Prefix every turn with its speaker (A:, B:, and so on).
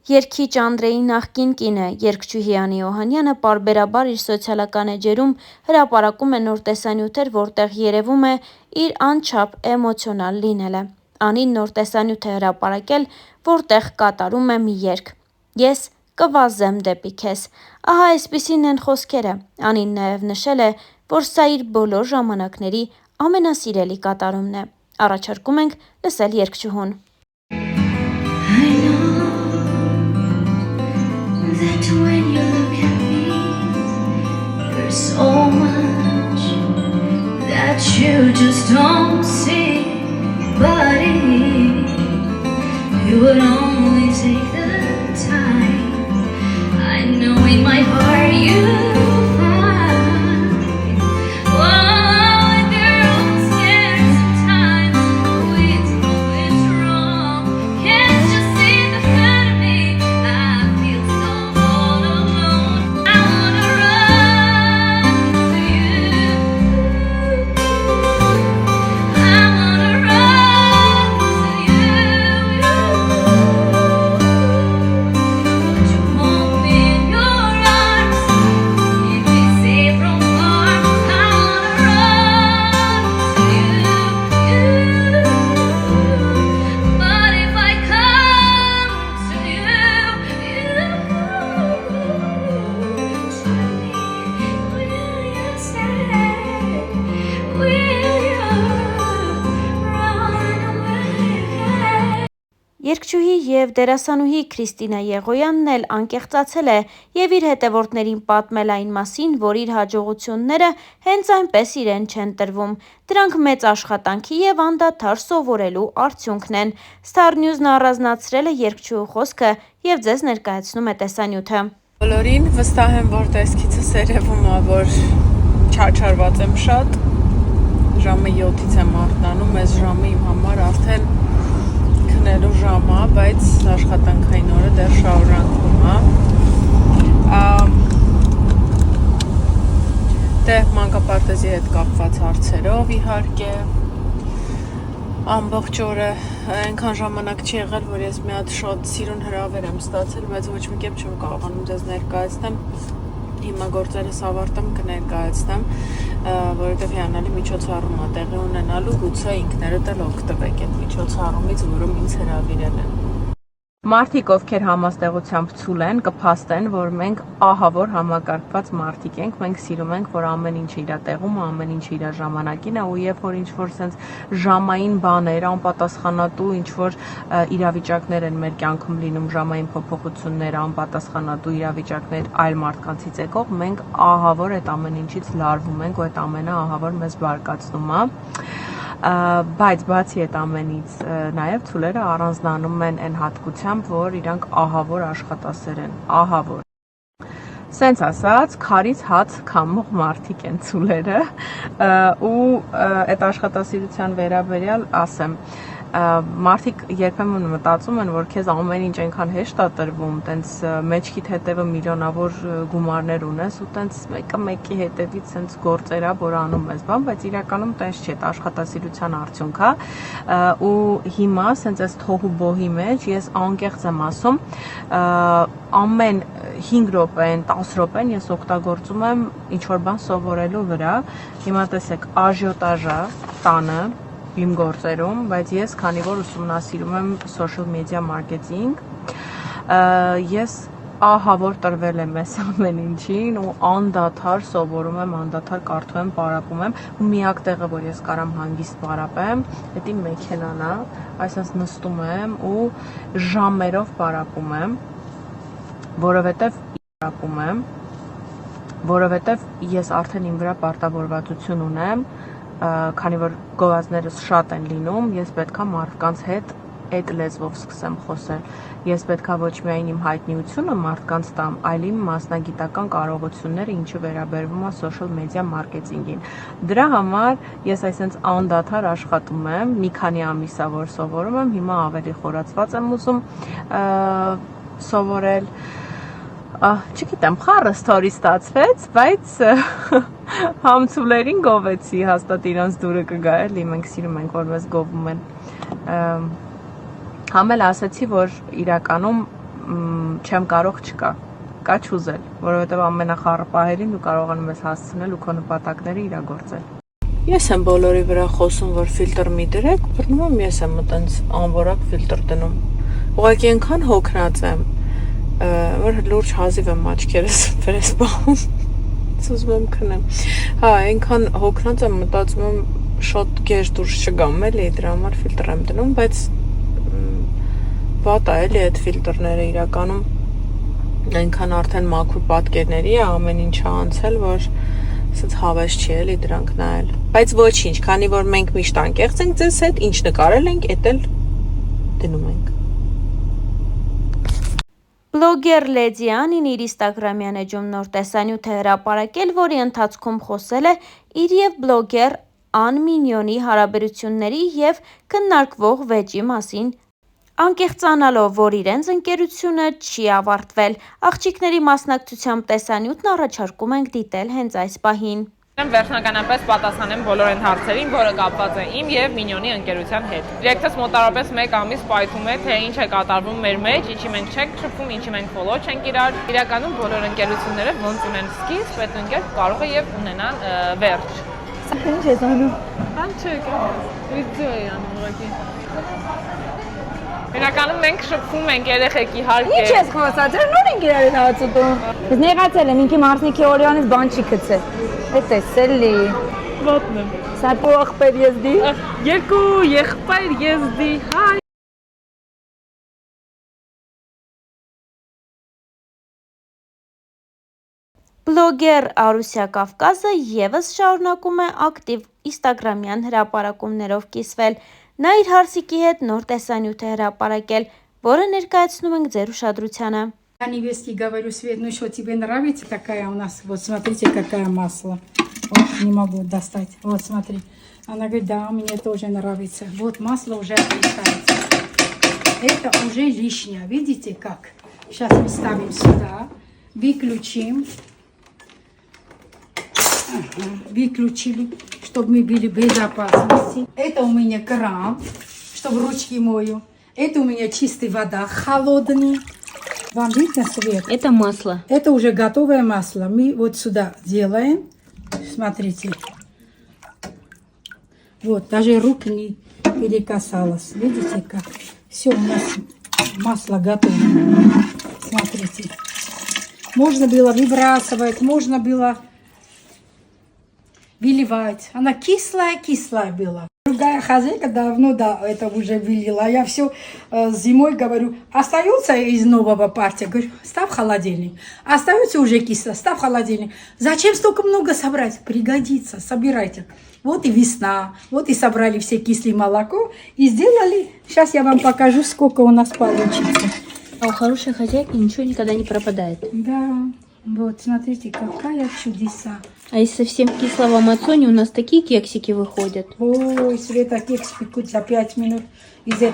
A: Երգիչ Անդրեի նախկին կինը, երգչուհի Անի Օհանյանը պարբերաբար իր սոցիալական էջերում հրապարակում է նոր տեսանյութեր, որտեղ երևում է իր անչափ էմոցիոնալ լինելը։ Անին նոր տեսանյութ է հրապարակել, որտեղ կատարում է մի երգ. «Ես կվազեմ դեպի քեզ»։ Ահա այսպիսին են խոսքերը։ Անին նաև նշել է, որ սա իր բոլոր ժամանակների ամենասիրելի կատարումն է։ Առաջարկում ենք լսել երգչուհուն։
B: That when you look at me, there's so much that you just don't see. But if you would only take the time, I know in my heart you'll find. Oh, they're all scared sometimes. We know it's wrong. Can't you see the hurt of me? I feel so all alone. I wanna run to you. I wanna run to you. Would you hold me in your arms? Keep me safe from harm. I wanna run to you. But if I come to you, tell me, will you stay? Will you run away?
A: Երգչուհի և դերասանուհի Քրիստինա Եղոյանն էլ անկեղծացել է և իր հետևորդներին պատմել այն մասին, որ իր հաջողությունները հենց այնպես իրեն չեն տրվում։ Դրանք մեծ աշխատանքի և անդադար սովորելու արդյունքն են։ Star News-ն առանձնացրել է երգչուհու խոսքը և ձեզ ներկայացնում է տեսանյութը։
C: Բոլորին վստահ եմ, որ տեսքիցս երևում է, որ չարչարված եմ շատ։ Ժամը 7-ից եմ արթնանում, այս ժամը իմ համար արդեն քնելու ժամ է, բայց աշխատանքային օրը դեռ շարունակվում է։ Դե մանկապարտեզի հետ կապված հարցերով իհարկե ամբողջ օրը այնքան ժամանակ չի եղել, որ ես մի հատ շատ սիրուն հրավեր եմ ստացել, բայց ոչ մի կերպ չեմ կարողանում ձեզ ներկայացնեմ։ Հիմա գործերս ավարտեմ կներկայացնեմ, որովհետև հիանալի միջոցառում է տեղի ունենալու, գուցե ինքներդ էլ օգտվեք այդ միջոցառումից, որում ինձ հրավիրել են։ Մարդիկ, ովքեր համաստեղությամբ ցուլ են, կփաստեն, որ մենք ահավոր համակարգված մարդիկ ենք, մենք սիրում ենք, որ ամեն ինչ իր տեղում, ամեն ինչ իր ժամանակին է, ու երբ որ ինչ-որ sense ժամային բաներ, անպատասխանատու ինչ-որ իրավիճակներ են մեր կյանքում լինում, ժամային փոփոխություններ, անպատասխանատու իրավիճակներ այլ մարդկանցից եկող, մենք ահավոր այդ ամեն ինչից լարվում ենք, ու այդ ամենը ահավոր մեզ բարկացնում է։ Բայց բացի այդ ամենից նաև ցուլերը առանձնանում են այն հատկությամբ, որ իրանք ահավոր աշխատասեր են, ահավոր։ Սենց ասած, քարից հաց քամող մարդիկ են ցուլերը, ու այդ աշխատասիրության վերաբերյալ ասեմ, մարդիկ երբեմն մտածում են, որ քեզ ամեն ինչ այնքան հեշտ է տրվում, տենց մեջքիդ հետևը միլիոնավոր գումարներ ունես ու տենց մեկը մեկի հետևից տենց գործերա, որ անում ես, բայց իրականում տենց չէ, աշխատասիրության արդյունք է, ու հիմա սենց այս թոհուբոհի մեջ ես անկեղծ եմ ասում, ամեն 5 րոպեն, 10 րոպեն ես օգտագործում եմ ինչ-որ բան սովորելու վրա, հիմա տեսեք աժիոտաժ է տանը, իմ գործերում, բայց ես քանի որ ուսումնասիրում եմ social media marketing, ես ահավոր տրվել եմ այս ամեն ինչին ու անդադար սովորում եմ, անդադար կարդում եմ, պարապում եմ ու միակ տեղը, որ ես կարամ հանգիստ պարապեմ, դա իմ մեքենան է, այսպես նստում եմ ու ժամերով պարապում եմ, որովհետև ես արդեն իմ վրա պարտավորվածություն ունեմ, քանի որ գովազներս շատ են լինում, ես պետքա մարդկանց հետ այդ լեզվով սկսեմ խոսել։ Ես պետքա ոչ միայն իմ հայտնիությունը մարդկանց տամ, այլ իմ մասնագիտական կարողությունները, ինչը վերաբերվում է social media marketing-ին։ Դրա համար ես այսպես անդադար աշխատում եմ, մի քանի ամիս է որ սովորում եմ, հիմա ավելի խորացված եմ ուզում սովորել։ Չգիտեմ, խառը ստորի ստացվեց, բայց համցուլերին գովեցի, հաստատ իրանց դուրը կգա էլի, մենք սիրում ենք, որ մեզ գովում են։ Համ էլ ասեցի, որ իրականում չեմ կարող չկա։ Կա չուզել, որովհետև ամենախառը պահերին դու կարողանում ես հասցնել ու քո նպատակները իրագործել։ Ես եմ բոլորի վրա խոսում, որ ֆիլտր մի դրեք, բռնում եմ ես եմ այտենց անորակ ֆիլտր դնում։ Ուղղակի այնքան հոգնած եմ, որ լուրջ հազիվ եմ աչքերս վրես բաղում։ Ուզում եմ քնեմ։ Հա, այնքան հոգնած եմ, մտածում եմ շոտ գեշ դուրս չգամ, էլի դրա համար ֆիլտր եմ դնում, բայց վատ է էլի այդ ֆիլտրները իրականում այնքան արդեն մաքուր պատկերների է ամեն ինչը անցել, որ ասած հավես չի էլի դրանք նայել։ Բայց ոչինչ, քանի որ մենք միշտ անկեղծ ենք ձեզ հետ, ինչ նկարել ենք, էդ էլ դնում ենք։
A: Բլոգեր Լեդի Անին իր ինստագրամյան էջում նոր տեսանյութ է հրապարակել, որի ընթացքում խոսել է իր և բլոգեր Ան Մինյոնի հարաբերությունների և քննարկվող վեճի մասին, անկեղծանալով, որ իրենց ընկերությունը չի ավարտվել։ Աղջիկների մասնակցությամբ տեսանյութն առաջարկում ենք դիտել հենց այս պահին։
D: Վերջնականապես պատասխանեմ բոլոր այն հարցերին, որը կապված է իմ եւ Մինյոնի ընկերության հետ։ Դիրեկտորս մոտավորապես 1 ամիս պայթում է, թե ինչ է կատարվում մեր մեջ, ինչի մենք չենք շփվում, ինչի մենք ֆոլո չենք իրար։ Իրականում բոլոր ընկերությունները ոնց ունեն սկիզբ, այդ ընկեր կարող է եւ ունենան վերջ։ Ինչ ես անում։ Բան չեք, վիդեո է անում ուղղակի։ Իրականում մենք շփվում ենք երեխեք իհարկե։
E: Ինչ ես խոսած, նոր ենք իրար հետ հացուտում։ Ես նեղացել եմ, ինքի մարսնիքի օրյանից բան չի գցել։ Էդ էսել է։
D: Ոտն եմ։
E: Սա եղբայր եզդի։
D: Երկու եղբայր եզդի։ Հայ։
A: Բլոգեր Արուսյա Կավկազը ևս շարունակում է ակտիվ ինստագրամյան հրապարակումներով կիսվել։ Նա իր հարսիկի հետ նոր տեսանյութ է հրապարակել, որը ներկայացնում ենք ձեր ուշադրությանը։
F: Я невестке говорю, Свет, ну что, тебе нравится такая у нас? Вот смотрите, какая масло. Вот, не могу достать. Вот, смотри. Она говорит, да, мне тоже нравится. Вот, масло уже отличается. Это уже лишнее. Видите, как? Сейчас мы ставим сюда. Выключим. Ага, выключили, чтобы мы были в безопасности. Это у меня кран, чтобы ручки мою. Это у меня чистая вода, холодная. Вам видно свет?
A: Это масло.
F: Это уже готовое масло. Мы вот сюда делаем. Смотрите. Вот, даже рук не перекасалось. Видите как? Все, у нас масло готово. Смотрите. Можно было выбрасывать, можно было выливать. Она кислая была. Другая хозяйка давно это уже вылила. Я все зимой говорю, остается из нового партия. Говорю, ставь в холодильник. Остается уже кисло, ставь в холодильник. Зачем столько много собрать? Пригодится, собирайте. Вот и весна. Вот и собрали все кислое молоко. И сделали. Сейчас я вам покажу, сколько у нас получится.
A: А у хорошей хозяйки ничего никогда не пропадает.
F: Да, вот смотрите, какая чудеса.
A: А из совсем кислого мацони у нас такие кексики выходят.
F: Ой, Света, кекс пекут за 5 минут. Из этого